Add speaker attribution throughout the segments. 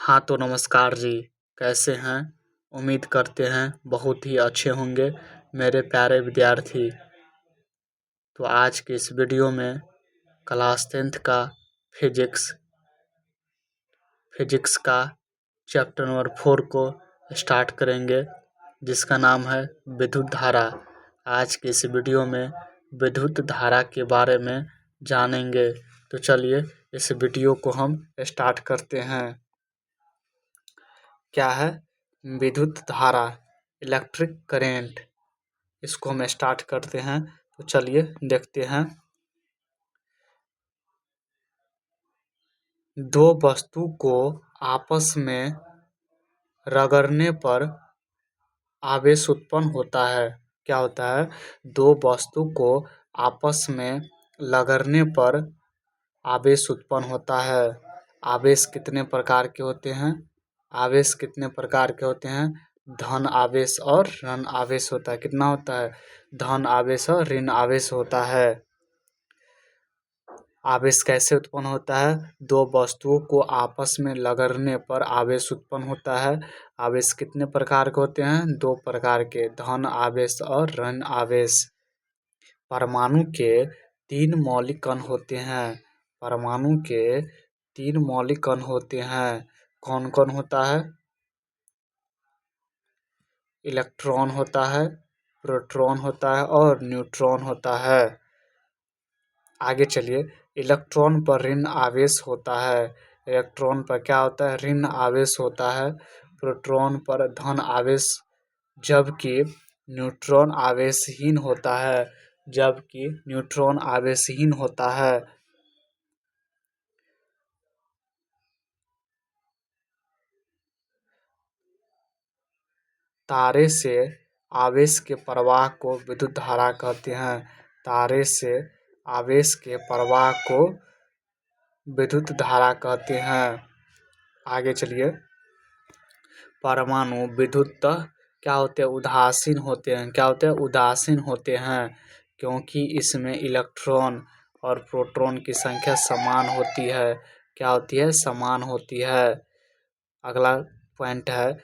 Speaker 1: हाँ तो नमस्कार जी। कैसे हैं? उम्मीद करते हैं बहुत ही अच्छे होंगे मेरे प्यारे विद्यार्थी। तो आज के इस वीडियो में क्लास 10th का फिजिक्स का चैप्टर नंबर 4 को स्टार्ट करेंगे, जिसका नाम है विद्युत धारा। आज के इस वीडियो में विद्युत धारा के बारे में जानेंगे। तो चलिए इस वीडियो को हम स्टार्ट करते हैं। क्या है विद्युत धारा? Electric current. इसको हम स्टार्ट करते हैं। तो चलिए देखते हैं। दो वस्तु को आपस में रगड़ने पर आवेश उत्पन्न होता है। क्या होता है? दो वस्तु को आपस में रगड़ने पर आवेश उत्पन्न होता है। आवेश कितने प्रकार के होते हैं? आवेश कितने प्रकार के होते हैं? धन आवेश और ऋण आवेश होता है। कितना होता है? धन आवेश और ऋण आवेश होता है। आवेश कैसे उत्पन्न होता है? दो वस्तुओं को आपस में रगड़ने पर आवेश उत्पन्न होता है। आवेश कितने प्रकार के होते हैं? दो प्रकार के, धन आवेश और ऋण आवेश। परमाणु के 3 मौलिक कण होते हैं। परमाणु के 3 मौलिक कण होते हैं। कौन कौन होता है? इलेक्ट्रॉन होता है, प्रोटॉन होता है और न्यूट्रॉन होता है। आगे चलिए। इलेक्ट्रॉन पर ऋण आवेश होता है। इलेक्ट्रॉन पर क्या होता है? ऋण आवेश होता है। प्रोटॉन पर धन आवेश, जबकि न्यूट्रॉन आवेशहीन होता है। जबकि न्यूट्रॉन आवेशहीन होता है। तारे से आवेश के प्रवाह को विद्युत धारा कहते हैं। तारे से आवेश के प्रवाह को विद्युत धारा कहते हैं। आगे चलिए। परमाणु विद्युतः क्या होते हैं? उदासीन होते हैं। क्या होते हैं? उदासीन होते हैं, क्योंकि इसमें इलेक्ट्रॉन और प्रोटॉन की संख्या समान होती है। क्या होती है? समान होती है। अगला पॉइंट है,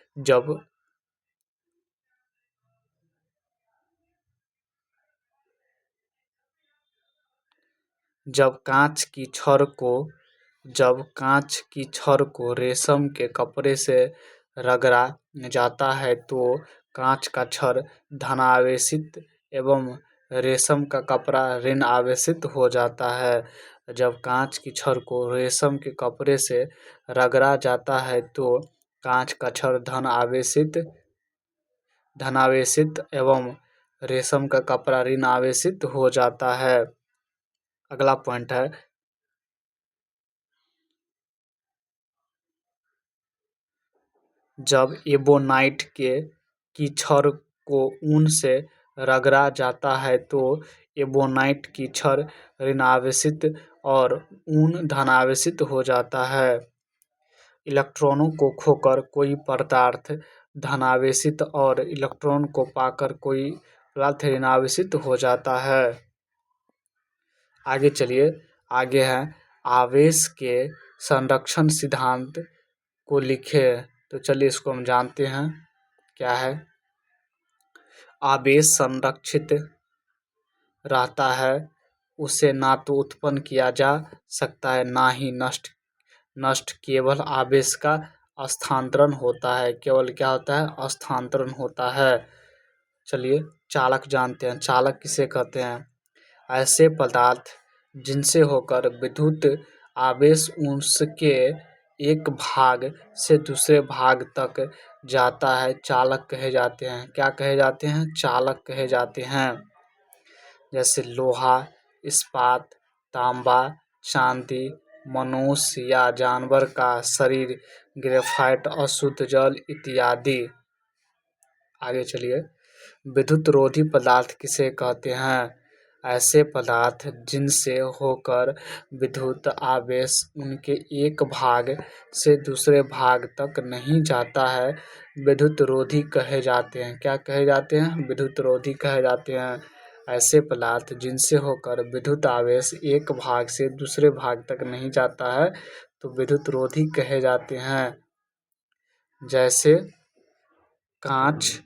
Speaker 1: जब कांच की छड़ को रेशम के कपड़े से रगड़ा जाता है तो कांच का छड़ धनावेशित एवं रेशम का कपड़ा ऋण आवेशित हो जाता है। जब कांच की छड़ को रेशम के कपड़े से रगड़ा जाता है तो कांच का छड़ धनावेशित एवं रेशम का कपड़ा ऋण आवेशित हो जाता है। अगला पॉइंट है, जब एबोनाइट की छड़ को ऊन से रगड़ा जाता है तो एबोनाइट की छड़ ऋणावेशित और ऊन धनावेशित हो जाता है। इलेक्ट्रॉनों को खोकर कोई पदार्थ धनावेशित और इलेक्ट्रॉन को पाकर कोई पदार्थ ऋणावेशित हो जाता है। आगे चलिए। आगे है, आवेश के संरक्षण सिद्धांत को लिखे। तो चलिए इसको हम जानते हैं। क्या है? आवेश संरक्षित रहता है, उसे ना तो उत्पन्न किया जा सकता है ना ही नष्ट। केवल आवेश का स्थानांतरण होता है। केवल क्या होता है? स्थानांतरण होता है। चलिए चालक जानते हैं। चालक किसे कहते हैं? ऐसे पदार्थ जिनसे होकर विद्युत आवेश उसके एक भाग से दूसरे भाग तक जाता है, चालक कहे जाते हैं। क्या कहे जाते हैं? चालक कहे जाते हैं। जैसे लोहा, इस्पात, तांबा, चांदी, मनुष्य या जानवर का शरीर, ग्रेफाइट, अशुद्ध जल इत्यादि। आगे चलिए। विद्युत रोधी पदार्थ किसे कहते हैं? ऐसे पदार्थ जिनसे होकर विद्युत आवेश उनके एक भाग से दूसरे भाग तक नहीं जाता है, विद्युत रोधी कहे जाते हैं। क्या कहे जाते हैं? विद्युत रोधी कहे जाते हैं। ऐसे पदार्थ जिनसे होकर विद्युत आवेश एक भाग से दूसरे भाग तक नहीं जाता है तो विद्युत रोधी कहे जाते हैं। जैसे कांच,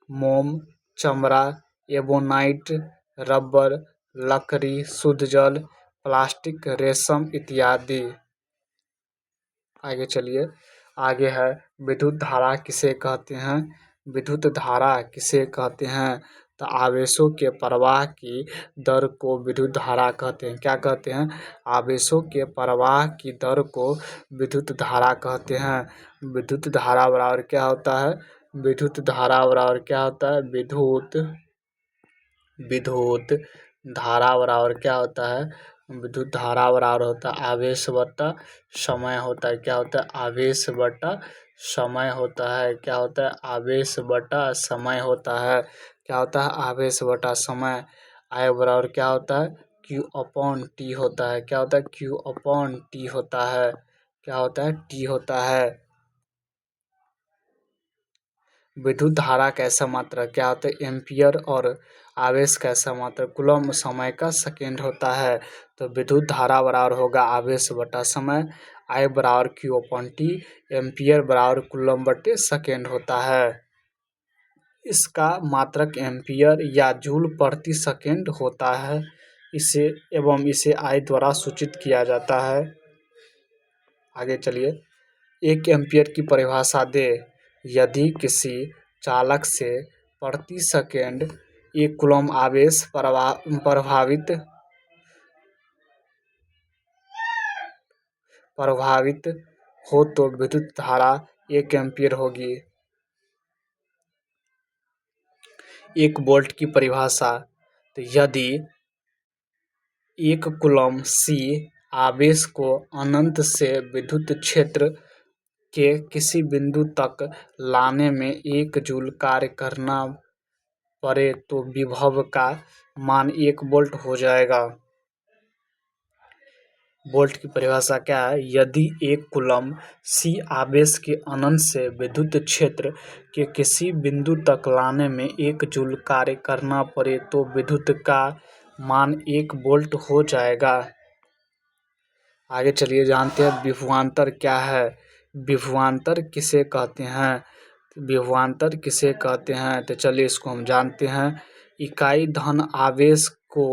Speaker 1: मोम, चमड़ा, एबोनाइट, रबर, लकड़ी, शुद्ध जल, प्लास्टिक, रेशम इत्यादि। आगे चलिए, आगे है विद्युत धारा किसे कहते हैं। विद्युत धारा किसे कहते हैं, तो आवेशों के प्रवाह की दर को विद्युत धारा कहते हैं। क्या कहते हैं, आवेशों के प्रवाह की दर को विद्युत धारा कहते हैं। विद्युत धारा बराबर क्या होता है, विद्युत धारा बराबर क्या होता है, विद्युत विद्युत धारा बराबर क्या होता है, विद्युत धारा बराबर होता है आवेश बटा समय होता है। क्या होता है, आवेश बटा समय होता है। क्या होता है, आवेश बटा समय होता है। क्या होता है, आवेश बटा समय। आई बराबर क्या होता है, क्यू अपॉन टी होता है। क्या होता है, क्यू अपॉन टी होता है। क्या होता है, टी होता है। विद्युत धारा कैसा मात्रा क्या होता है, एम्पियर, और आवेश कैसा मात्रा कूलम समय का सेकेंड होता है। तो विद्युत धारा बराबर होगा आवेश बटा समय, आई बराबर क्यू अपॉन टी, एम्पियर बराबर कूलम बटे सेकेंड होता है। इसका मात्रक एम्पियर या जूल प्रति सेकेंड होता है। इसे आई द्वारा सूचित किया जाता है। आगे चलिए, एक एम्पियर की परिभाषा दे। यदि किसी चालक से प्रति सेकेंड 1 कूलम आवेश प्रभावित हो तो विद्युत धारा 1 एम्पियर होगी। 1 वोल्ट की परिभाषा, तो यदि 1 कूलम C आवेश को अनंत से विद्युत क्षेत्र के किसी बिंदु तक लाने में 1 जूल कार्य करना पड़े तो विभव का मान 1 वोल्ट हो जाएगा। वोल्ट की परिभाषा क्या है, यदि 1 कूलम C आवेश के अनंत से विद्युत क्षेत्र के किसी बिंदु तक लाने में 1 जूल कार्य करना पड़े तो विद्युत का मान 1 वोल्ट हो जाएगा। आगे चलिए जानते हैं विभवांतर क्या है। विभवांतर किसे कहते हैं, विभवांतर किसे कहते हैं, तो चलिए इसको हम जानते हैं। इकाई धन आवेश को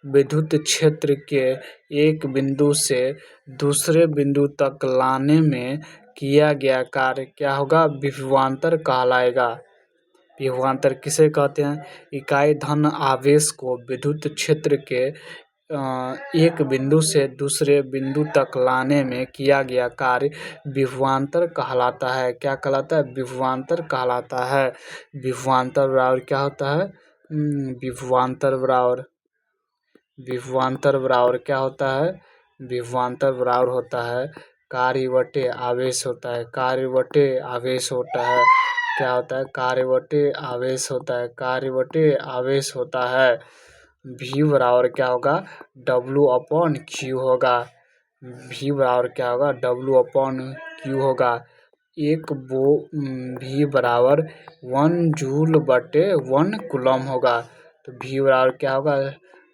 Speaker 1: विद्युत क्षेत्र के एक बिंदु से दूसरे बिंदु तक लाने में किया गया कार्य क्या होगा, विभवांतर कहलाएगा। विभवांतर किसे कहते हैं, इकाई धन आवेश को विद्युत क्षेत्र के एक बिंदु से दूसरे बिंदु तक लाने में किया गया कार्य विभवांतर कहलाता है। क्या कहलाता है, विभवांतर कहलाता है। विभवांतर बराबर क्या होता है, विभवांतर बराबर क्या होता है, विभवांतर बराबर होता है कार्य बटे आवेश होता है। कार्य बटे आवेश होता है। क्या होता है, कार्य बटे आवेश होता है। कार्य बटे आवेश होता है। V बराबर क्या होगा, W अपॉन क्यू होगा। V बराबर क्या होगा, W अपॉन क्यू होगा। V बराबर 1 जूल बटे 1 कूलम होगा। तो V बराबर क्या होगा,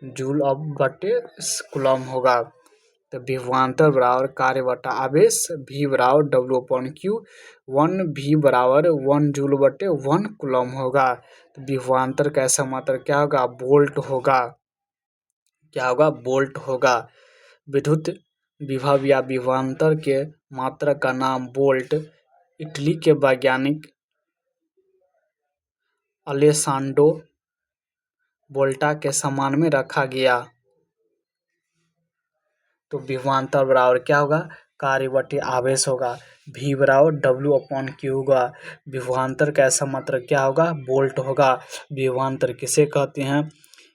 Speaker 1: जूल अब बटे कूलम होगा। तो विभवांतर बराबर कार्य बटा आवेश, V बराबर W अपॉन क्यू, 1V बराबर 1 जूल बटे 1 कूलम होगा। तो विभवांतर का ऐसा मात्रा क्या होगा, वोल्ट होगा। क्या होगा, वोल्ट होगा। विद्युत विभव या विभवांतर के मात्रक का नाम वोल्ट इटली के वैज्ञानिक अलेसांड्रो वोल्टा के सम्मान में रखा गया। तो विभवांतर बराबर क्या होगा, कार्य बटे आवेश होगा। V बराबर W अपॉन क्यू होगा। विभवांतर का ऐसा मात्रक क्या होगा, वोल्ट होगा। विभवांतर किसे कहते हैं,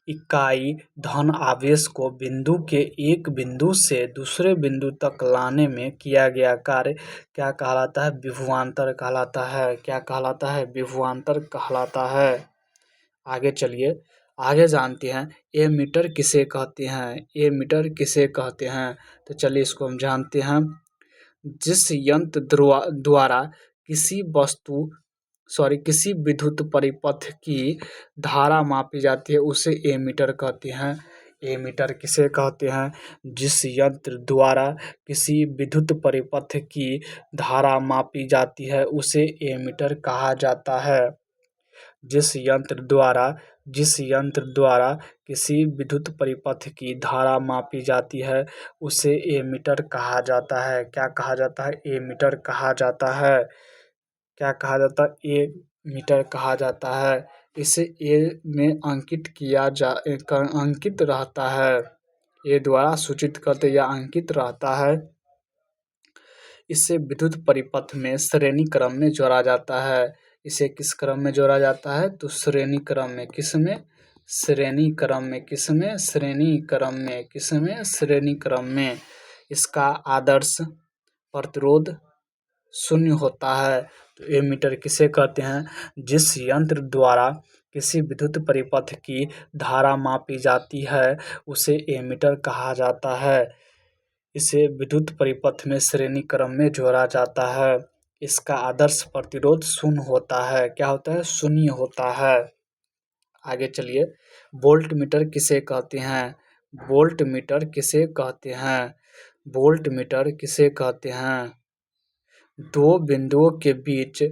Speaker 1: इकाई धन आवेश को बिंदु के एक बिंदु से दूसरे बिंदु तक लाने में किया गया कार्य क्या कहलाता है, विभवांतर कहलाता है। क्या कहलाता है, विभवांतर कहलाता है। आगे चलिए, आगे जानते हैं एमीटर किसे कहते हैं। एमीटर किसे कहते हैं, तो चलिए इसको हम जानते हैं। जिस यंत्र द्वारा किसी विद्युत परिपथ की धारा मापी जाती है उसे एमीटर कहते हैं। एमीटर किसे कहते हैं? जिस यंत्र द्वारा किसी विद्युत परिपथ की धारा मापी जाती है उसे एमीटर कहा जाता है। जिस यंत्र द्वारा किसी विद्युत परिपथ की धारा मापी जाती है उसे एमीटर कहा जाता है। क्या कहा जाता है? एमीटर कहा जाता है। क्या कहा जाता है? एमीटर कहा जाता है। इसे ए में अंकित रहता है। ए द्वारा सूचित करते या अंकित रहता है। इसे विद्युत परिपथ में श्रेणी क्रम में जोड़ा जाता है। इसे किस क्रम में जोड़ा जाता है? तो श्रेणी क्रम में। किसमें? श्रेणी क्रम में। किसमें? श्रेणी क्रम में। किसमें? श्रेणी क्रम में। इसका आदर्श प्रतिरोध शून्य होता है। तो एमीटर किसे कहते हैं? जिस यंत्र द्वारा किसी विद्युत परिपथ की धारा मापी जाती है उसे एमीटर कहा जाता है। इसे विद्युत परिपथ में श्रेणी क्रम में जोड़ा जाता है। इसका आदर्श प्रतिरोध शून्य होता है। क्या होता है? शून्य होता है। आगे चलिए, वोल्ट मीटर किसे कहते हैं? वोल्ट मीटर किसे कहते हैं? वोल्ट मीटर किसे कहते हैं? दो बिंदुओं के बीच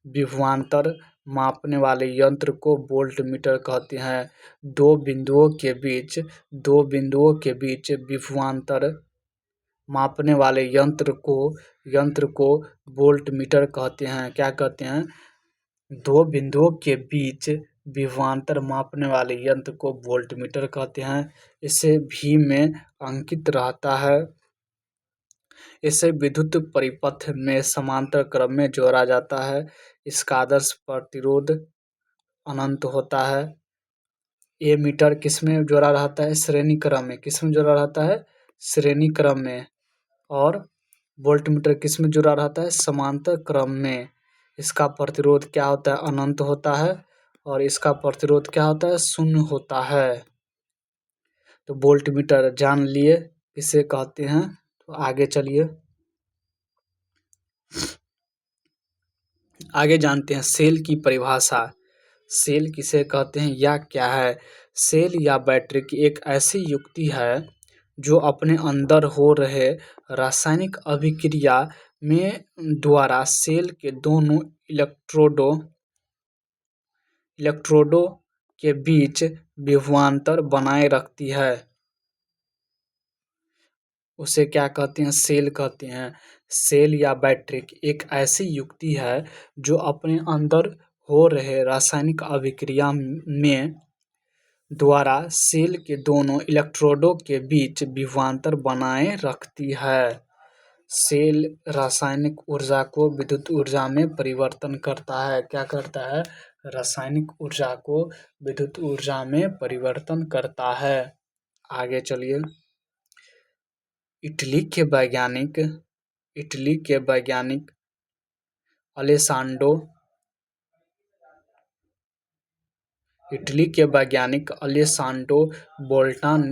Speaker 1: विभवांतर मापने वाले यंत्र को वोल्ट मीटर कहते हैं। दो बिंदुओं के बीच विभवांतर मापने वाले यंत्र को वोल्ट मीटर कहते हैं। क्या कहते हैं? दो बिंदुओं के बीच विभवांतर मापने वाले यंत्र को वोल्ट मीटर कहते हैं। इसे भी में अंकित रहता है। इसे विद्युत परिपथ में समांतर क्रम में जोड़ा जाता है। इसका आदर्श प्रतिरोध अनंत होता है। ये मीटर किस में जोड़ा रहता है? श्रेणी क्रम में। किस में जोड़ा रहता है? श्रेणी क्रम में। और वोल्ट मीटर किस में जुड़ा रहता है? समांतर क्रम में। इसका प्रतिरोध क्या होता है? अनंत होता है। और इसका प्रतिरोध क्या होता है? शून्य होता है। तो वोल्ट मीटर जान लिए किसे कहते हैं। तो आगे चलिए, आगे जानते हैं सेल की परिभाषा। सेल किसे कहते हैं या क्या है? सेल या बैटरी की एक ऐसी युक्ति है जो अपने अंदर हो रहे रासायनिक अभिक्रिया में द्वारा सेल के दोनों इलेक्ट्रोडों के बीच विभवांतर बनाए रखती है। उसे क्या कहते हैं? सेल कहते हैं। सेल या बैटरी की एक ऐसी युक्ति है जो अपने अंदर हो रहे रासायनिक अभिक्रिया में द्वारा सेल के दोनों इलेक्ट्रोडों के बीच विभवांतर बनाए रखती है। सेल रासायनिक ऊर्जा को विद्युत ऊर्जा में परिवर्तन करता है। क्या करता है? रासायनिक ऊर्जा को विद्युत ऊर्जा में परिवर्तन करता है। आगे चलिए, इटली के वैज्ञानिक अलेसांड्रो वोल्टा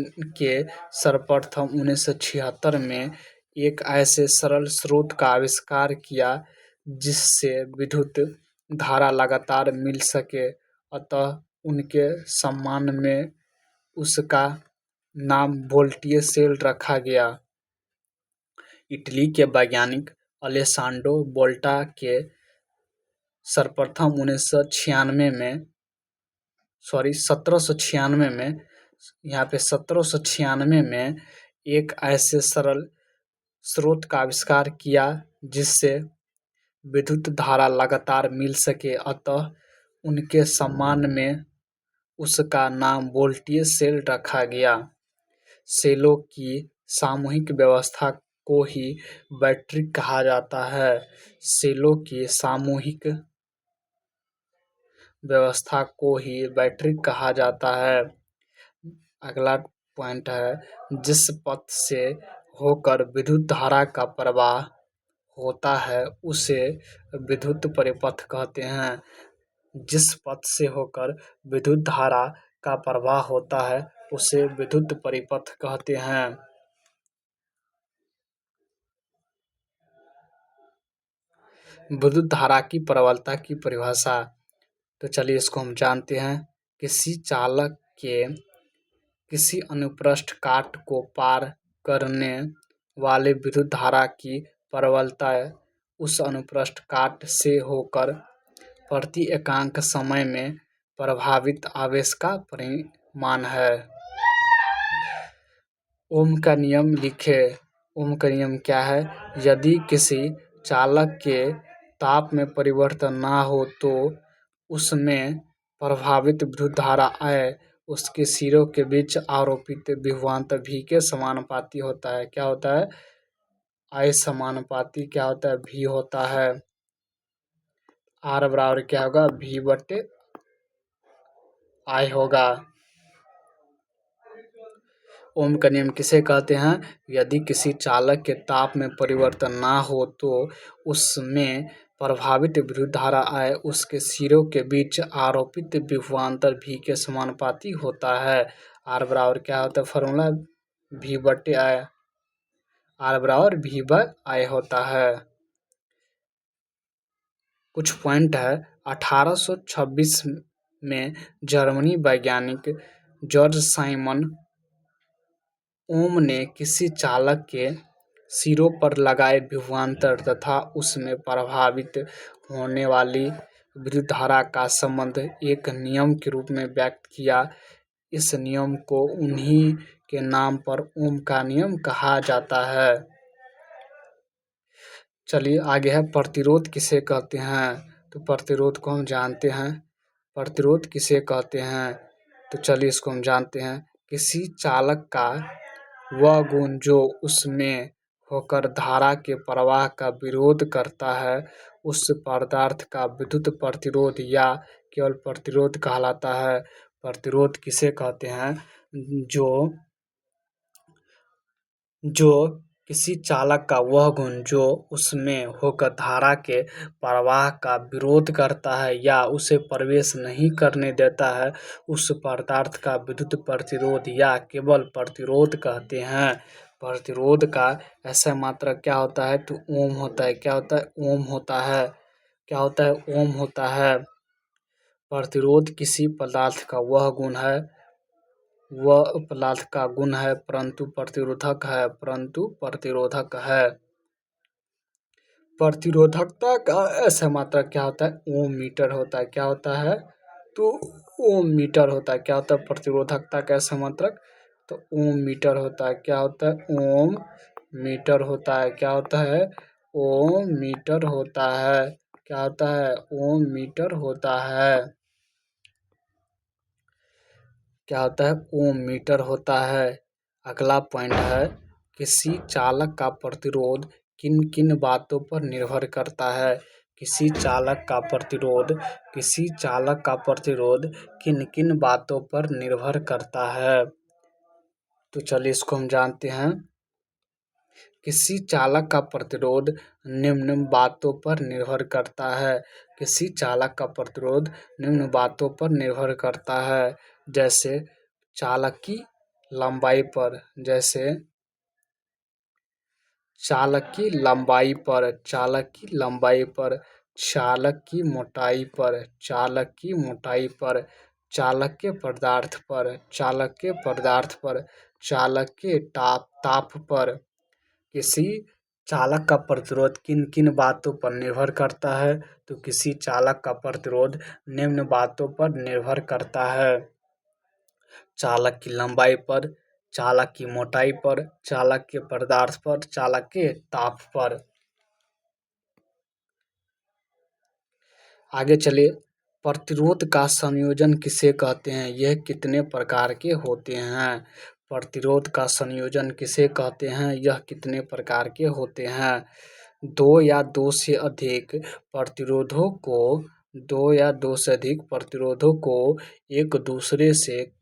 Speaker 1: के सर्वप्रथम 1976 में एक ऐसे सरल स्रोत का आविष्कार किया जिससे विद्युत धारा लगातार मिल सके, अतः उनके सम्मान में उसका नाम वोल्टीय सेल रखा गया। इटली के वैज्ञानिक अलेसांड्रो वोल्टा के सर्वप्रथम 1796 में यहाँ पे 1796 में एक ऐसे सरल स्रोत का आविष्कार किया जिससे विद्युत धारा लगातार मिल सके, अतः उनके सम्मान में उसका नाम वोल्टीय सेल रखा गया। सेलों की सामूहिक व्यवस्था को ही बैटरी कहा जाता है। सेलों की सामूहिक व्यवस्था को ही बैटरी कहा जाता है। अगला पॉइंट है, जिस पथ से होकर विद्युत धारा का प्रवाह होता है उसे विद्युत परिपथ कहते हैं। जिस पथ से होकर विद्युत धारा का प्रवाह होता है उसे विद्युत परिपथ कहते हैं। विद्युत धारा की प्रबलता की परिभाषा। तो चलिए इसको हम जानते हैं। किसी अनुप्रस्थ काट को पार करने वाले विद्युत धारा की प्रबलता उस अनुप्रस्थ काट से होकर प्रति एकांक समय में प्रभावित आवेश का परिमाण है। ओम का नियम लिखे। ओम का नियम क्या है? यदि किसी चालक के ताप में परिवर्तन ना हो तो उसमें प्रभावित विद्युत धारा I उसके सिरों के बीच आरोपित विभवांतर V के समानुपाती होता है। क्या होता है? I समानुपाती क्या होता है? V होता है। R बराबर क्या होगा? V बटे I होगा। ओम का नियम किसे कहते हैं? यदि किसी चालक के ताप में परिवर्तन ना हो तो उसमें प्रभावित विद्युत धारा I उसके सिरों के बीच आरोपित विभवांतर V के समानुपाती होता है। R बराबर क्या होता है? फॉर्मूला V बटे I। R बराबर V बाय I होता है। कुछ पॉइंट है। 1826 में जर्मनी वैज्ञानिक जॉर्ज साइमन ओम ने किसी चालक के सिरों पर लगाए विभवांतर तथा उसमें प्रभावित होने वाली विद्युत धारा का संबंध एक नियम के रूप में व्यक्त किया। इस नियम को उन्हीं के नाम पर ओम का नियम कहा जाता है। चलिए आगे है, प्रतिरोध किसे कहते हैं? तो प्रतिरोध को हम जानते हैं। प्रतिरोध किसे कहते हैं? तो चलिए इसको हम जानते हैं। किसी चालक का वह गुण जो उसमें होकर धारा के प्रवाह का विरोध करता है उस पदार्थ का विद्युत प्रतिरोध या केवल प्रतिरोध कहलाता है। प्रतिरोध किसे कहते हैं? जो किसी चालक का वह गुण जो उसमें होकर धारा के प्रवाह का विरोध करता है या उसे प्रवेश नहीं करने देता है उस पदार्थ का विद्युत प्रतिरोध या केवल प्रतिरोध कहते हैं। प्रतिरोध का ऐसा मात्रक क्या होता है? तो ओम होता है। क्या होता है? ओम होता है। क्या होता है? ओम होता है। प्रतिरोध किसी पदार्थ का वह गुण है, वह पदार्थ का गुण है परंतु प्रतिरोधक है। प्रतिरोधकता का ऐसा मात्रक क्या होता है? ओम मीटर होता है। क्या होता है? तो ओम मीटर होता है। क्या होता है प्रतिरोधकता का ऐसा मात्रक? तो ओम मीटर होता है। क्या होता है? ओम मीटर होता है। क्या होता है? ओम मीटर होता है। क्या होता है? ओम मीटर होता है। क्या होता है? ओम मीटर होता है। अगला पॉइंट है, किसी चालक का प्रतिरोध किन किन बातों पर निर्भर करता है? किसी चालक का प्रतिरोध किन किन बातों पर निर्भर करता है? तो चलिए इसको हम जानते हैं। किसी चालक का प्रतिरोध निम्न बातों पर निर्भर करता है। किसी चालक का प्रतिरोध निम्न बातों पर निर्भर करता है, जैसे चालक की लंबाई पर, चालक की मोटाई पर, चालक के पदार्थ पर, चालक के ताप पर। किसी चालक का प्रतिरोध किन किन बातों पर निर्भर करता है? तो किसी चालक का प्रतिरोध निम्न बातों पर निर्भर करता है। चालक की लंबाई पर, चालक की मोटाई पर, चालक के पदार्थ पर, चालक के ताप पर। आगे चलिए, प्रतिरोध का संयोजन किसे कहते हैं? यह कितने प्रकार के होते हैं? प्रतिरोध का संयोजन किसे कहते हैं? यह कितने प्रकार के होते हैं? दो या दो से अधिक प्रतिरोधों को एक दूसरे से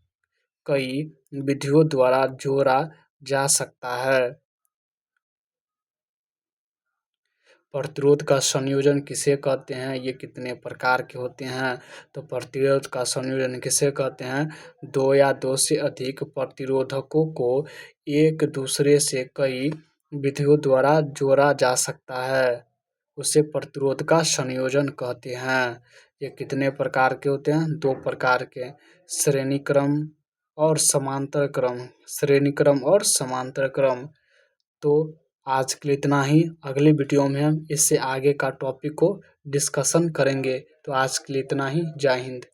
Speaker 1: कई विधियों द्वारा जोड़ा जा सकता है। प्रतिरोध का संयोजन किसे कहते हैं? ये कितने प्रकार के होते हैं? तो प्रतिरोध का संयोजन किसे कहते हैं? दो या दो से अधिक प्रतिरोधकों को एक दूसरे से कई विधियों द्वारा जोड़ा जा सकता है, उसे प्रतिरोध का संयोजन कहते हैं। ये कितने प्रकार के होते हैं? दो प्रकार के, श्रेणी क्रम और समांतर क्रम, श्रेणी क्रम और समांतर क्रम। तो आज के लिए इतना ही। अगली वीडियो में हम इससे आगे का टॉपिक को डिस्कशन करेंगे। तो आज के लिए इतना ही। जय हिंद।